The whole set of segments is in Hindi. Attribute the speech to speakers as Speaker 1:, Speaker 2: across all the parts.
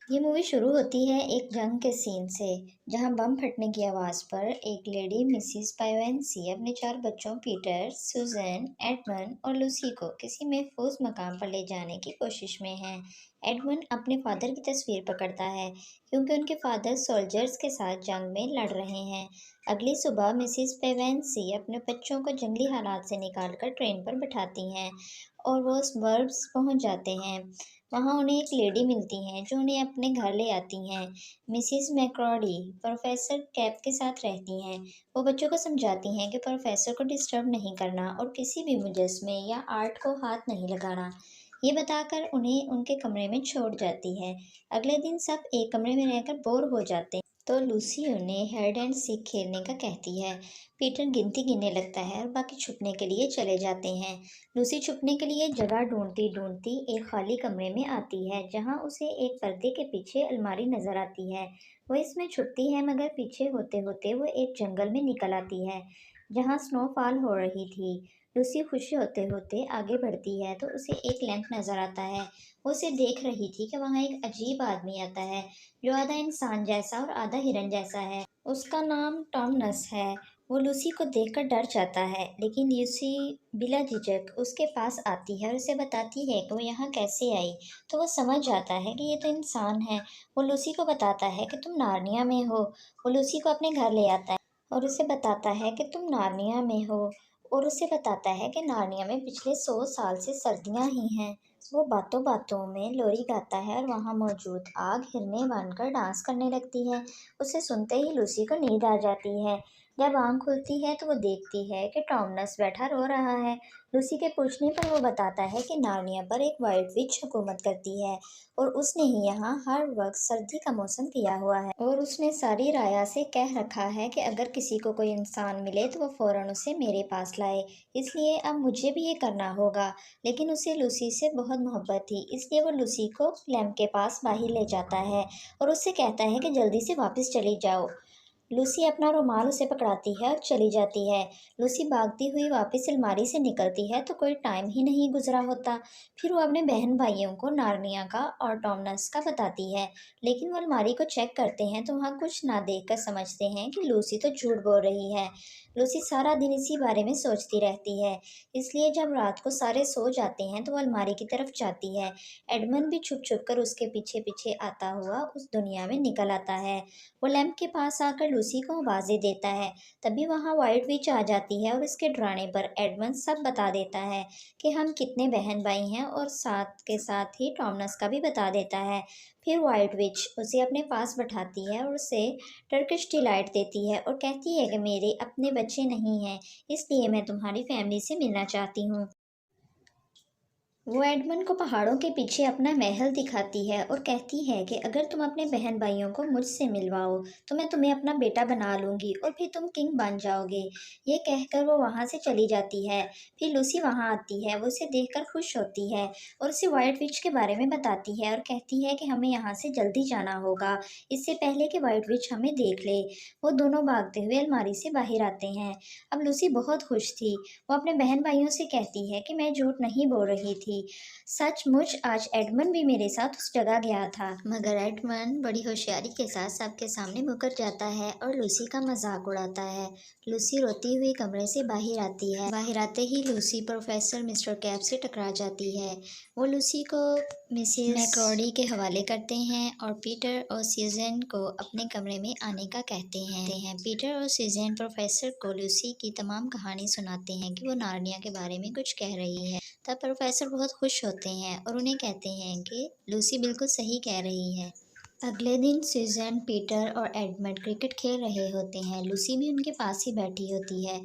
Speaker 1: ये मूवी शुरू होती है एक जंग के सीन से, जहां बम फटने की आवाज़ पर एक लेडी मिसिस पेवेंसी अपने 4 बच्चों पीटर, सुज़ैन, एडमंड और लूसी को किसी महफूज मकाम पर ले जाने की कोशिश में है। एडमंड अपने फादर की तस्वीर पकड़ता है क्योंकि उनके फादर सोल्जर्स के साथ जंग में लड़ रहे हैं। अगली सुबह मिसिस पेवेंसी अपने बच्चों को जंगली हालात से निकालकर ट्रेन पर बिठाती हैं और वो सबर्ब्स पहुंच जाते हैं। वहाँ उन्हें एक लेडी मिलती हैं जो उन्हें अपने घर ले आती हैं। मिसिस मैक्रोडी प्रोफेसर कैप के साथ रहती हैं। वो बच्चों को समझाती हैं कि प्रोफेसर को डिस्टर्ब नहीं करना और किसी भी मुजस्मे या आर्ट को हाथ नहीं लगाना। ये बताकर उन्हें उनके कमरे में छोड़ जाती है। अगले दिन सब एक कमरे में रहकर बोर हो जाते हैं तो लूसी उन्हें हाइड एंड सीक खेलने का कहती है। पीटर गिनती गिनने लगता है और बाकी छुपने के लिए चले जाते हैं। लूसी छुपने के लिए जगह ढूंढती ढूंढती एक खाली कमरे में आती है जहां उसे एक पर्दे के पीछे अलमारी नजर आती है। वो इसमें छुपती है मगर पीछे होते होते वो एक जंगल में निकल आती है जहां स्नोफॉल हो रही थी। लूसी खुशी होते होते आगे बढ़ती है तो उसे एक लैंप नजर आता है। वो उसे देख रही थी कि वहाँ एक अजीब आदमी आता है जो आधा इंसान जैसा और आधा हिरन जैसा है। उसका नाम टॉमनस है। वो लूसी को देखकर डर जाता है, लेकिन लूसी बिला झिझक उसके पास आती है और उसे बताती है कि वो यहाँ कैसे आई। तो वो समझ जाता है कि ये तो इंसान है। वो लूसी को बताता है कि तुम नार्निया में हो। वो लूसी को अपने घर ले आता है और उसे बताता है कि तुम नार्निया में हो और उसे बताता है कि नार्निया में पिछले 100 साल से सर्दियाँ ही हैं। वो बातों बातों में लोरी गाता है और वहाँ मौजूद आग हिरने बनकर डांस करने लगती है। उसे सुनते ही लूसी को नींद आ जाती है। जब आँख खुलती है तो वो देखती है कि टॉमनस बैठा रो रहा है। लूसी के पूछने पर वो बताता है कि नार्निया पर एक वाइट विच हुकूमत करती है और उसने ही यहाँ हर वक्त सर्दी का मौसम किया हुआ है और उसने सारी राया से कह रखा है कि अगर किसी को कोई इंसान मिले तो वो फ़ौरन उसे मेरे पास लाए। इसलिए अब मुझे भी ये करना होगा। लेकिन उसे लूसी से बहुत मोहब्बत थी, इसलिए वो लूसी को लैम्प के पास बाहर ले जाता है और उससे कहता है कि जल्दी से वापस चली जाओ। लूसी अपना रुमाल उसे पकड़ाती है और चली जाती है। लूसी भागती हुई वापस अलमारी से निकलती है तो कोई टाइम ही नहीं गुजरा होता। फिर वो अपने बहन भाइयों को नार्निया का और टॉमनस का बताती है, लेकिन वो अलमारी को चेक करते हैं तो वहाँ कुछ ना देखकर समझते हैं कि लूसी तो झूठ बोल रही है। लूसी सारा दिन इसी बारे में सोचती रहती है, इसलिए जब रात को सारे सो जाते हैं तो वो अलमारी की तरफ जाती है। एडमंड भी छुप छुप कर उसके पीछे पीछे आता हुआ उस दुनिया में निकल आता है। वो लैंप के पास आकर लूसी को आवाज़ें देता है। तभी वहाँ व्हाइट विच आ जाती है और उसके डराने पर एडमंड सब बता देता है कि हम कितने बहन भाई हैं और साथ के साथ ही टॉमनस का भी बता देता है। फिर व्हाइट विच उसे अपने पास बैठाती है और उसे टर्किश डिलाइट देती है और कहती है कि मेरे अपने बच्चे नहीं हैं, इसलिए मैं तुम्हारी फैमिली से मिलना चाहती हूँ। वो एडमंड को पहाड़ों के पीछे अपना महल दिखाती है और कहती है कि अगर तुम अपने बहन भाइयों को मुझसे मिलवाओ तो मैं तुम्हें अपना बेटा बना लूंगी और फिर तुम किंग बन जाओगे। ये कहकर वो वहाँ से चली जाती है। फिर लूसी वहाँ आती है। वो उसे देखकर खुश होती है और उसे व्हाइट विच के बारे में बताती है और कहती है कि हमें यहाँ से जल्दी जाना होगा, इससे पहले कि व्हाइट विच हमें देख ले। वो दोनों भागते हुए अलमारी से बाहर आते हैं। अब लूसी बहुत खुश थी। वो अपने बहन भाइयों से कहती है कि मैं झूठ नहीं बोल रही थी। सचमुच आज एडमंड भी मेरे साथ उस जगह गया था। मगर एडमंड बड़ी होशियारी के साथ सबके सामने मुकर जाता है और लूसी का मजाक उड़ाता है। लूसी रोती हुई कमरे से बाहर आती है। बाहर आते ही लूसी प्रोफेसर मिस्टर कैप से टकरा जाती है। वो लूसी को मिसेस मैक्रोडी के हवाले करते हैं और पीटर और सीजन को अपने कमरे में आने का कहते हैं। पीटर और सीजन प्रोफेसर को लूसी की तमाम कहानी सुनाते हैं कि वो नार्निया के बारे में कुछ कह रही है। तब प्रोफेसर बहुत खुश होते हैं और उन्हें कहते हैं कि लूसी बिल्कुल सही कह रही है। अगले दिन सुज़ैन, पीटर और एडमंड क्रिकेट खेल रहे होते हैं। लूसी भी उनके पास ही बैठी होती है।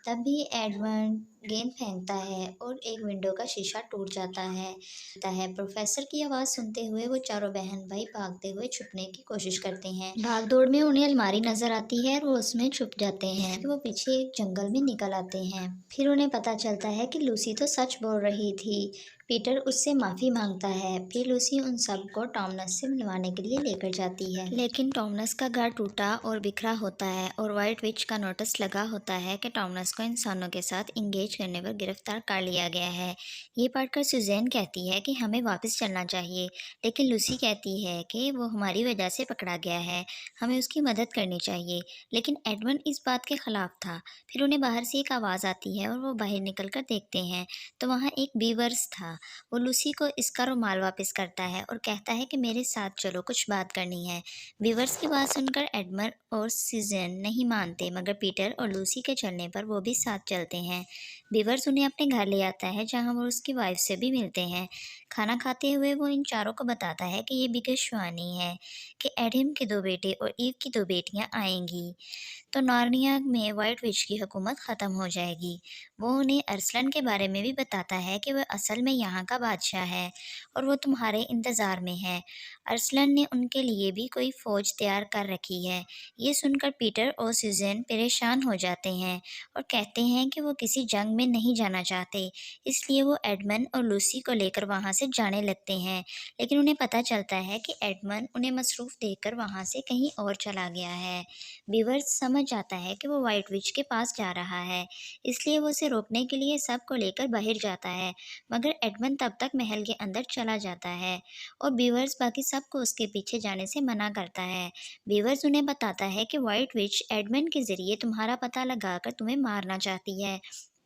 Speaker 1: तभी एडमंड गेंद फेंकता है और एक विंडो का शीशा टूट जाता है। प्रोफेसर की आवाज़ सुनते हुए वो चारों बहन भाई भागते हुए छुपने की कोशिश करते हैं। भाग दौड़ में उन्हें अलमारी नजर आती है और वो उसमें छुप जाते हैं। फिर वो पीछे एक जंगल में निकल आते हैं। फिर उन्हें पता चलता है कि लूसी तो सच बोल रही थी। पीटर उससे माफ़ी मांगता है। फिर लूसी उन सबको टॉमनस से मिलवाने के लिए लेकर जाती है, लेकिन टॉमनस का घर टूटा और बिखरा होता है और व्हाइट विच का नोटिस लगा होता है कि टॉमनस को इंसानों के साथ इंगेज तेज करने पर गिरफ्तार कर लिया गया है। ये पढ़कर सुज़ैन कहती है कि हमें वापस चलना चाहिए, लेकिन लूसी कहती है कि वो हमारी वजह से पकड़ा गया है, हमें उसकी मदद करनी चाहिए। लेकिन एडमंड इस बात के खिलाफ था। फिर उन्हें बाहर से एक आवाज़ आती है और वो बाहर निकलकर देखते हैं, तो वहाँ एक बीवर्स था। वो लूसी को इसका रुमाल वापस करता है और कहता है कि मेरे साथ चलो, कुछ बात करनी है। बीवर्स की बात सुनकर एडमंड और सुज़ैन नहीं मानते, मगर पीटर और लूसी के चलने पर वो भी साथ चलते हैं। बीवर्स उन्हें अपने घर ले आता है, जहाँ वो उसकी वाइफ से भी मिलते हैं। खाना खाते हुए वो इन चारों को बताता है कि ये भविष्यवाणी है कि एडम के 2 बेटे और ईव की 2 बेटियां आएंगी, तो नार्निया में व्हाइट विच की हुकूमत ख़त्म हो जाएगी। वो उन्हें अरसलन के बारे में भी बताता है कि वह असल में यहाँ का बादशाह है और वो तुम्हारे इंतज़ार में है। अरसलन ने उनके लिए भी कोई फ़ौज तैयार कर रखी है। ये सुनकर पीटर और सुज़ैन परेशान हो जाते हैं और कहते हैं कि वो किसी जंग में नहीं जाना चाहते, इसलिए वो एडमंड और लूसी को लेकर वहाँ से जाने लगते हैं। लेकिन उन्हें पता चलता है कि एडमंड उन्हें मसरूफ़ देखकर वहाँ से कहीं और चला गया है। बीवर्स समझ जाता है कि वो व्हाइट विच के पास जा रहा है, इसलिए वो उसे रोकने के लिए सबको लेकर बाहर जाता है, मगर एडमंड तब तक महल के अंदर चला जाता है और बीवर्स बाकी सबको उसके पीछे जाने से मना करता है। बीवर्स उन्हें बताता है कि व्हाइट विच एडमंड के ज़रिए तुम्हारा पता लगाकर तुम्हें मारना चाहती है,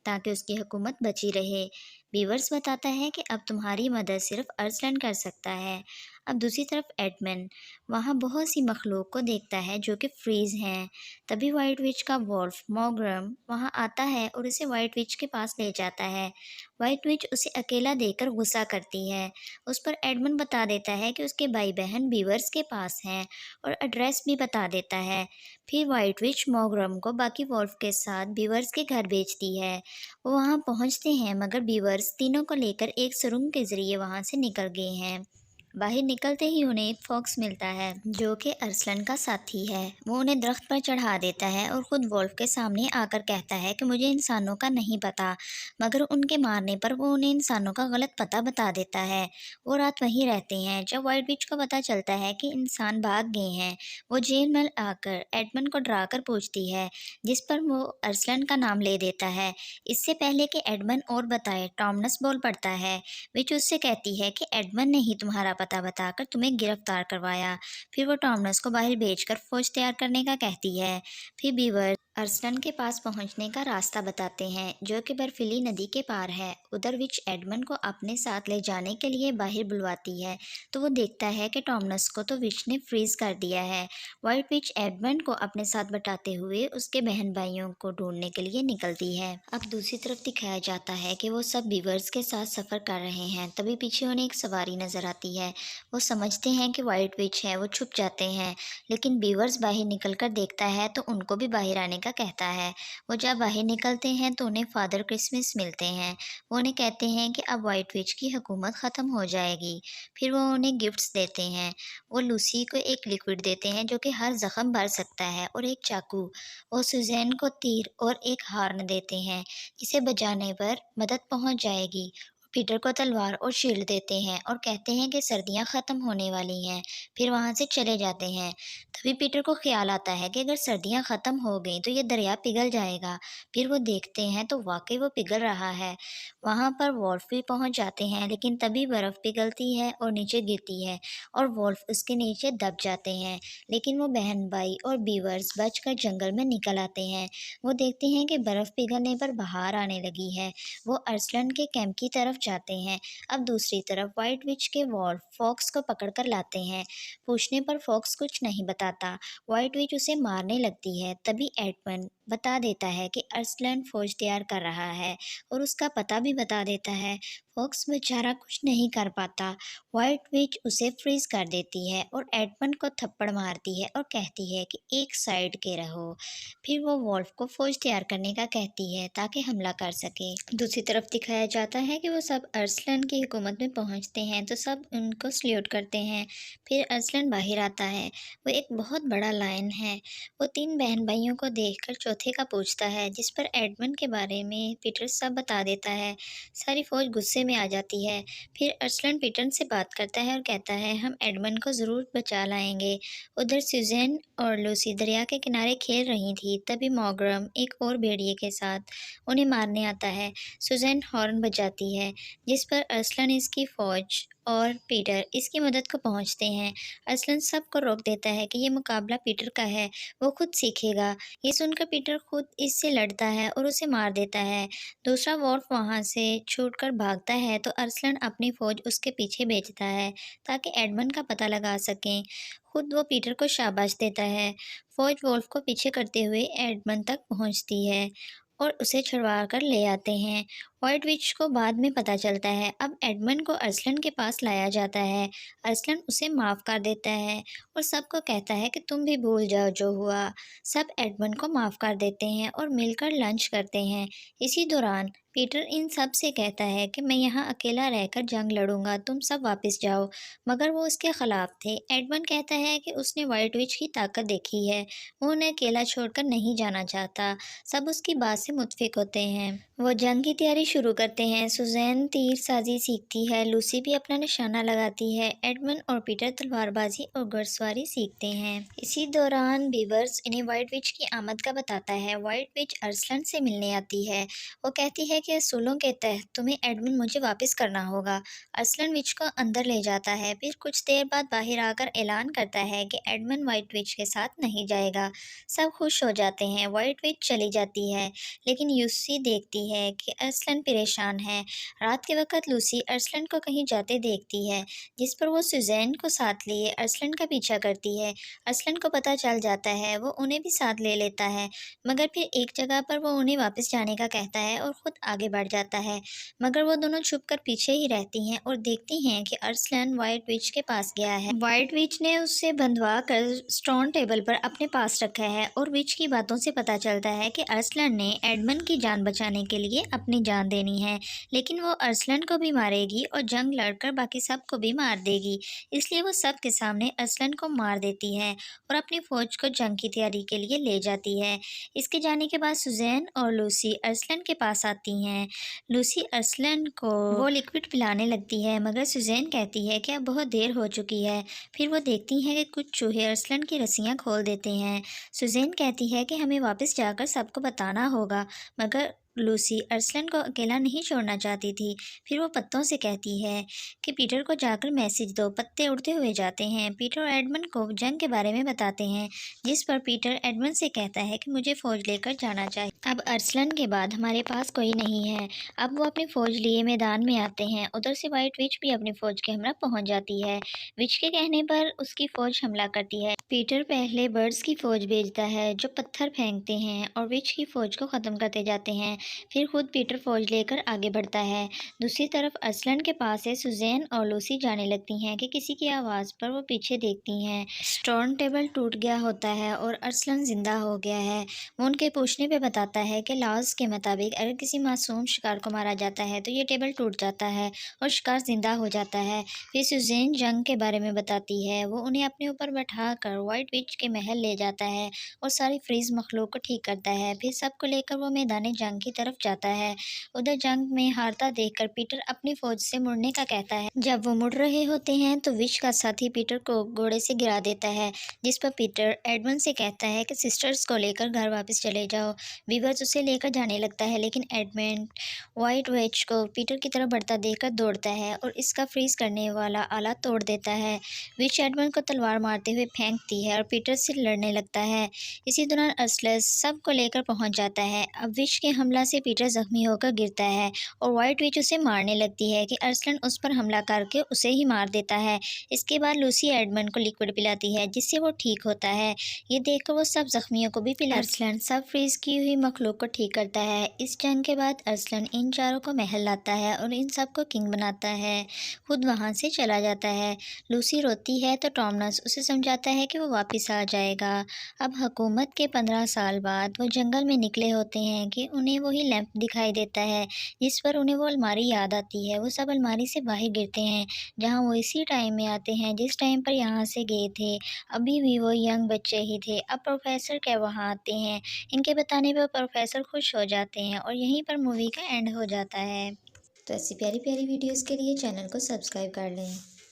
Speaker 1: ताकि उसकी हुकूमत बची रहे। बीवर्स बताता है कि अब तुम्हारी मदद सिर्फ अरसलन कर सकता है। अब दूसरी तरफ एडमंड वहाँ बहुत सी मखलूक को देखता है जो कि फ्रीज़ हैं। तभी व्हाइट विच का वॉल्फ मॉग्रम वहाँ आता है और उसे व्हाइट विच के पास ले जाता है। व्हाइट विच उसे अकेला देखकर गुस्सा करती है। उस पर एडमंड बता देता है कि उसके भाई बहन बीवर्स के पास हैं और एड्रेस भी बता देता है। फिर व्हाइट विच मॉग्रम को बाकी वॉल्फ के साथ बीवर्स के घर भेजती है। वो वहाँ पहुँचते हैं, मगर बीवर्स तीनों को लेकर एक सुरंग के ज़रिए वहाँ से निकल गए हैं। बाहर निकलते ही उन्हें एक फॉक्स मिलता है, जो कि अरसलन का साथी है। वो उन्हें दरख्त पर चढ़ा देता है और खुद वोल्फ के सामने आकर कहता है कि मुझे इंसानों का नहीं पता, मगर उनके मारने पर वो उन्हें इंसानों का गलत पता बता देता है। वो रात वहीं रहते हैं। जब व्हाइट विच को पता चलता है कि इंसान भाग गए हैं, वो जेल में आकर एडमंड को डराकर पूछती है, जिस पर वो अरसलन का नाम ले देता है। इससे पहले कि एडमंड और बताए, टॉमनस बोल पड़ता है। विच उससे कहती है कि एडमंड ने ही तुम्हारा पता बताकर तुम्हें गिरफ्तार करवाया। फिर वो टॉमनस को बाहर भेजकर फौज तैयार करने का कहती है। फिर बीवर अरसलन के पास पहुंचने का रास्ता बताते हैं, जो कि बर्फीली नदी के पार है। उधर विच एडमंड को अपने साथ ले जाने के लिए बाहर बुलवाती है, तो वो देखता है कि टॉमनस को तो विच ने फ्रीज कर दिया है। व्हाइट विच एडमंड को अपने साथ बटाते हुए उसके बहन भाइयों को ढूंढने के लिए निकलती है। अब दूसरी तरफ दिखाया जाता है कि वो सब बीवर्स के साथ सफ़र कर रहे हैं। तभी पीछे उन्हें एक सवारी नज़र आती है। वो समझते हैं कि व्हाइट विच है, वो छुप जाते हैं, लेकिन बीवर्स बाहर निकलकर देखता है तो उनको भी बाहर आने का कहता है। वो जब बाहर निकलते हैं तो उन्हें फादर क्रिसमस मिलते हैं। वो उन्हें कहते हैं कि अब व्हाइट विच की हुकूमत ख़त्म हो जाएगी। फिर वो उन्हें गिफ्ट्स देते हैं। वो लूसी को एक लिक्विड देते हैं जो कि हर ज़ख्म भर सकता है, और एक चाकू। वो सुज़ैन को तीर और एक हार्न देते हैं, जिसे बजाने पर मदद पहुंच जाएगी। पीटर को तलवार और शील्ड देते हैं और कहते हैं कि सर्दियां ख़त्म होने वाली हैं। फिर वहां से चले जाते हैं। तभी पीटर को ख्याल आता है कि अगर सर्दियां ख़त्म हो गई तो ये दरिया पिघल जाएगा। फिर वो देखते हैं तो वाकई वो पिघल रहा है। वहां पर वॉल्फ भी पहुंच जाते हैं, लेकिन तभी बर्फ़ पिघलती है और नीचे गिरती है और वॉल्फ उसके नीचे दब जाते हैं। लेकिन वो बहन भाई और बीवर्स बचकर जंगल में निकल आते हैं। वो देखते हैं कि बर्फ़ पिघलने पर बाहर आने लगी है। वो अरसलन के कैंप की तरफ जाते हैं। अब दूसरी तरफ व्हाइट विच के वॉल्फ फॉक्स को पकड़ कर लाते हैं। पूछने पर फॉक्स कुछ नहीं बताता। व्हाइट विच उसे मारने लगती है। तभी एडमंड बता देता है कि अरसलन फौज तैयार कर रहा है और उसका पता भी बता देता है। फॉक्स बेचारा कुछ नहीं कर पाता। व्हाइट विच उसे फ्रीज कर देती है और एडमंड को थप्पड़ मारती है और कहती है कि एक साइड के रहो। फिर वो वॉल्फ को फौज तैयार करने का कहती है ताकि हमला कर सके। दूसरी तरफ दिखाया जाता है कि वो सब अरसलन की हुकूमत में पहुंचते हैं तो सब उनको सल्यूट करते हैं। फिर अरसलन बाहर आता है। वो एक बहुत बड़ा लायन है। वो 3 बहन भाइयों को देखकर चौथे का पूछता है, जिस पर एडमंड के बारे में पीटर सब बता देता है। सारी फौज गुस्से में आ जाती है। फिर अरसलन पीटर से बात करता है और कहता है, हम एडमंड को ज़रूर बचा लाएंगे। उधर सुज़ैन और लूसी दरिया के किनारे खेल रही थी। तभी मॉर्गन एक और भेड़िए के साथ उन्हें मारने आता है। सुज़ैन हॉर्न बजाती है, जिस पर अरसलन, इसकी फ़ौज और पीटर इसकी मदद को पहुंचते हैं। अरसलन सबको रोक देता है कि ये मुकाबला पीटर का है, वो खुद सीखेगा। ये सुनकर पीटर खुद इससे लड़ता है और उसे मार देता है। दूसरा वॉल्फ वहां से छूटकर भागता है तो अरसलन अपनी फ़ौज उसके पीछे भेजता है ताकि एडमंड का पता लगा सकें। खुद वो पीटर को शाबाश देता है। फ़ौज वॉल्फ को पीछे करते हुए एडमंड तक पहुंचती है और उसे छुड़वा कर ले आते हैं। व्हाइट विच को बाद में पता चलता है। अब एडमंड को अरसलन के पास लाया जाता है। अरसलन उसे माफ़ कर देता है और सबको कहता है कि तुम भी भूल जाओ जो हुआ। सब एडमंड को माफ़ कर देते हैं और मिलकर लंच करते हैं। इसी दौरान पीटर इन सब से कहता है कि मैं यहाँ अकेला रहकर जंग लड़ूंगा, तुम सब वापस जाओ। मगर वो उसके खिलाफ थे। एडमंड कहता है कि उसने व्हाइट विच की ताकत देखी है, वो उन्हें अकेला छोड़कर नहीं जाना चाहता। सब उसकी बात से मुत्फिक होते हैं। वो जंग की तैयारी शुरू करते हैं। सुज़ैन तीरसाजी सीखती है, लूसी भी अपना निशाना लगाती है। एडमंड और पीटर तलवारबाजी और घुड़सवारी सीखते हैं। इसी दौरान बीवर्स इन्हें व्हाइट विच की आमद का बताता है। व्हाइट विच अरसलन से मिलने आती है। वो कहती है कि असूलों के तहत तुम्हें एडमंड मुझे वापस करना होगा। अरसलन विच को अंदर ले जाता है। फिर कुछ देर बाद बाहर आकर ऐलान करता है कि एडमंड व्हाइट विच के साथ नहीं जाएगा। सब खुश हो जाते हैं। व्हाइट विच चली जाती है, लेकिन लूसी देखती है कि अरसलन परेशान है। रात के वक्त लूसी अरसलन को कहीं जाते देखती है, जिस पर वो सुज़ैन को साथ लिए अरसलन का पीछा करती है। अरसलन को पता चल जाता है, वो उन्हें भी साथ ले लेता है। मगर फिर एक जगह पर वो उन्हें वापस जाने का कहता है और ख़ुद आगे बढ़ जाता है। मगर वो दोनों छुपकर पीछे ही रहती हैं और देखती हैं कि अरसलन व्हाइट विच के पास गया है। व्हाइट विच ने उससे बंधवा कर स्टोन टेबल पर अपने पास रखा है और विच की बातों से पता चलता है कि अरसलन ने एडमंड की जान बचाने के लिए अपनी जान देनी है, लेकिन वो अरसलन को भी मारेगी और जंग लड़कर बाकी सबको भी मार देगी। इसलिए वो सब के सामने अरसलन को मार देती है और अपनी फ़ौज को जंग की तैयारी के लिए ले जाती है। इसके जाने के बाद सुज़ैन और लूसी अरसलन के पास आती हैं। लूसी अरसलन को वो लिक्विड पिलाने लगती है, मगर सुज़ैन कहती है कि अब बहुत देर हो चुकी है। फिर वो देखती हैं कि कुछ चूहे अरसलन की रस्सियाँ खोल देते हैं। सुज़ैन कहती है कि हमें वापस जाकर सबको बताना होगा, मगर लूसी अरसलन को अकेला नहीं छोड़ना चाहती थी। फिर वो पत्तों से कहती है कि पीटर को जाकर मैसेज दो। पत्ते उड़ते हुए जाते हैं। पीटर और एडमंड को जंग के बारे में बताते हैं, जिस पर पीटर एडमंड से कहता है कि मुझे फ़ौज लेकर जाना चाहिए। अब अरसलन के बाद हमारे पास कोई नहीं है। अब वो अपनी फ़ौज लिए मैदान में आते हैं। उधर से व्हाइट विच भी अपनी फ़ौज के हमरा पहुंच जाती है। विच के कहने पर उसकी फ़ौज हमला करती है। पीटर पहले बर्ड्स की फ़ौज भेजता है जो पत्थर फेंकते हैं और विच की फ़ौज को ख़त्म करते जाते हैं। फिर खुद पीटर फ़ौज लेकर आगे बढ़ता है। दूसरी तरफ अरसलन के पास से सुज़ैन और लूसी जाने लगती हैं कि किसी की आवाज़ पर वो पीछे देखती हैं। स्टोन टेबल टूट गया होता है और अरसलन ज़िंदा हो गया है। वो उनके पूछने पे बताता है कि लॉज के मुताबिक अगर किसी मासूम शिकार को मारा जाता है तो ये टेबल टूट जाता है और शिकार ज़िंदा हो जाता है। फिर सुज़ैन जंग के बारे में बताती है। वो उन्हें अपने ऊपर बैठा कर व्हाइट विच के महल ले जाता है और सारी फ्रीज मखलूक को ठीक करता है। फिर सबको लेकर वो मैदान जंग की तरफ जाता है। उधर जंग में हारता देखकर पीटर अपनी फ़ौज से मुड़ने का कहता है। जब वो मुड़ रहे होते हैं तो विच का साथी पीटर को घोड़े से गिरा देता है, जिस पर पीटर एडमंड से कहता है कि सिस्टर्स को लेकर घर वापस चले जाओ। बीवर्स उसे लेकर जाने लगता है, लेकिन एडमंड व्हाइट विच को पीटर की तरफ बढ़ता देखकर दौड़ता है और इसका फ्रीज करने वाला आला तोड़ देता है। विच एडमंड को तलवार मारते हुए फेंकती है और पीटर से लड़ने लगता है। इसी दौरान अरसलन सबको लेकर पहुंच जाता है। अब विच के हमला से पीटर जख्मी होकर गिरता है और व्हाइट विच उसे मारने लगती है कि अरसलन उस पर हमला करके उसे ही मार देता है। इसके बाद लूसी एडमंड को लिक्विड पिलाती है, जिससे वो ठीक होता है। ये देखकर वो सब जख्मियों को भी पिलाता है। अरसलन सब फ्रीज की हुई मखलूक को ठीक करता है। इस जंग के बाद अरसलन इन चारों को महल लाता है और इन सबको किंग बनाता है। खुद वहाँ से चला जाता है। लूसी रोती है तो टॉमनस उसे समझाता है कि वो वापस आ जाएगा। अब हुकूमत के 15 साल बाद वो जंगल में निकले होते हैं कि उन्हें वो वही लैंप दिखाई देता है, जिस पर उन्हें वो अलमारी याद आती है। वो सब अलमारी से बाहर गिरते हैं, जहाँ वो इसी टाइम में आते हैं जिस टाइम पर यहाँ से गए थे। अभी भी वो यंग बच्चे ही थे। अब प्रोफ़ेसर क्या वहाँ आते हैं। इनके बताने पर प्रोफ़ेसर खुश हो जाते हैं और यहीं पर मूवी का एंड हो जाता है। तो ऐसी प्यारी-प्यारी वीडियोज़ के लिए चैनल को सब्सक्राइब कर लें।